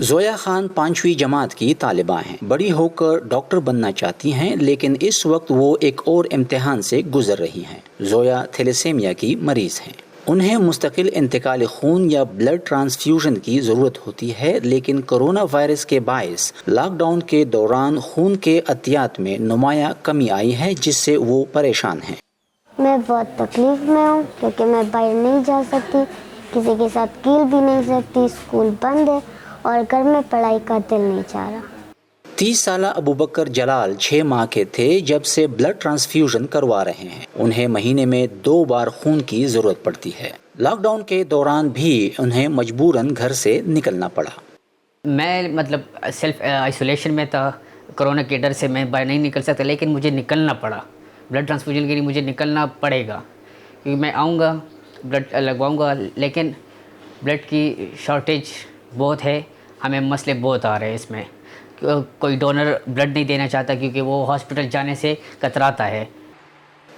زویا خان 5ویں جماعت کی طالبہ ہیں، بڑی ہو کر ڈاکٹر بننا چاہتی ہیں، لیکن اس وقت وہ ایک اور امتحان سے گزر رہی ہیں۔ زویا تھیلیسیمیا کی مریض ہیں، انہیں مستقل انتقال خون یا بلڈ ٹرانسفیوژن کی ضرورت ہوتی ہے، لیکن کرونا وائرس کے باعث لاک ڈاؤن کے دوران خون کے عطیات میں نمایاں کمی آئی ہے، جس سے وہ پریشان ہیں۔ میں بہت تکلیف میں ہوں کیونکہ میں باہر نہیں جا سکتی، کسی کے ساتھ کھیل بھی نہیں سکتی، اسکول بند ہے اور گھر میں پڑھائی کا دل نہیں چاہ رہا۔ 30 سالہ ابوبکر جلال 6 ماہ کے تھے جب سے بلڈ ٹرانسفیوژن کروا رہے ہیں۔ انہیں مہینے میں 2 بار خون کی ضرورت پڑتی ہے۔ لاک ڈاؤن کے دوران بھی انہیں مجبوراً گھر سے نکلنا پڑا۔ میں سیلف آئسولیشن میں تھا، کرونا کے ڈر سے میں باہر نہیں نکل سکتا، لیکن مجھے نکلنا پڑا۔ بلڈ ٹرانسفیوژن کے لیے مجھے نکلنا پڑے گا، کیونکہ میں آؤں گا بلڈ لگواؤں گا، لیکن بلڈ کی شارٹیج بہت ہے، ہمیں مسئلے بہت آ رہے ہیں اس میں۔ کوئی ڈونر بلڈ نہیں دینا چاہتا کیونکہ وہ ہاسپٹل جانے سے کتراتا ہے۔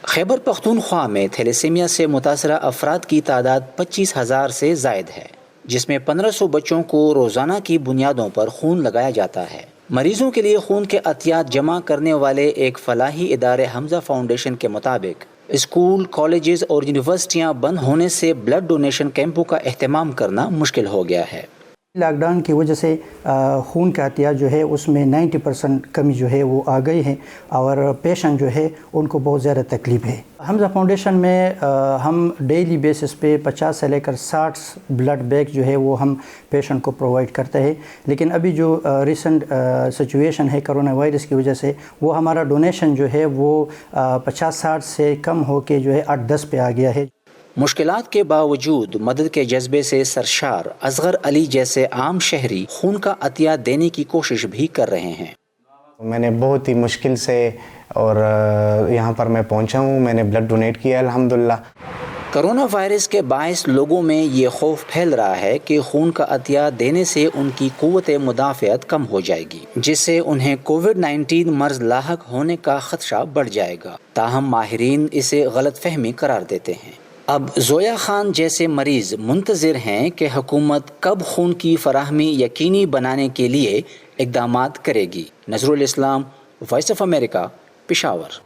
خیبر پختونخوا میں تھیلیسیمیا سے متاثرہ افراد کی تعداد 25,000 سے زائد ہے، جس میں 1500 بچوں کو روزانہ کی بنیادوں پر خون لگایا جاتا ہے۔ مریضوں کے لیے خون کے عطیات جمع کرنے والے ایک فلاحی ادارے حمزہ فاؤنڈیشن کے مطابق اسکول، کالجز اور یونیورسٹیاں بند ہونے سے بلڈ ڈونیشن کیمپوں کا اہتمام کرنا مشکل ہو گیا ہے۔ لاک ڈاؤن کی وجہ سے خون کا عطیات جو ہے اس میں 90% کمی جو ہے وہ آ گئی ہے، اور پیشنٹ جو ہے ان کو بہت زیادہ تکلیف ہے۔ حمزہ فاؤنڈیشن میں ہم ڈیلی بیسس پہ 50 سے لے کر 60 بلڈ بیگ جو ہے وہ ہم پیشنٹ کو پرووائڈ کرتے ہیں، لیکن ابھی جو ریسنٹ سچویشن ہے کرونا وائرس کی وجہ سے وہ ہمارا ڈونیشن جو ہے وہ 50-60 سے کم ہو کے جو ہے 8-10 پہ آ گیا ہے۔ مشکلات کے باوجود مدد کے جذبے سے سرشار اصغر علی جیسے عام شہری خون کا عطیہ دینے کی کوشش بھی کر رہے ہیں۔ میں نے بہت ہی مشکل سے اور یہاں پر میں پہنچا ہوں، میں نے بلڈ ڈونیٹ کیا الحمدللہ۔ کرونا وائرس کے باعث لوگوں میں یہ خوف پھیل رہا ہے کہ خون کا عطیہ دینے سے ان کی قوت مدافعت کم ہو جائے گی، جس سے انہیں کووڈ-19 مرض لاحق ہونے کا خدشہ بڑھ جائے گا۔ تاہم ماہرین اسے غلط فہمی قرار دیتے ہیں۔ اب زویا خان جیسے مریض منتظر ہیں کہ حکومت کب خون کی فراہمی یقینی بنانے کے لیے اقدامات کرے گی۔ نذر الاسلام، وائس آف امریکہ، پشاور۔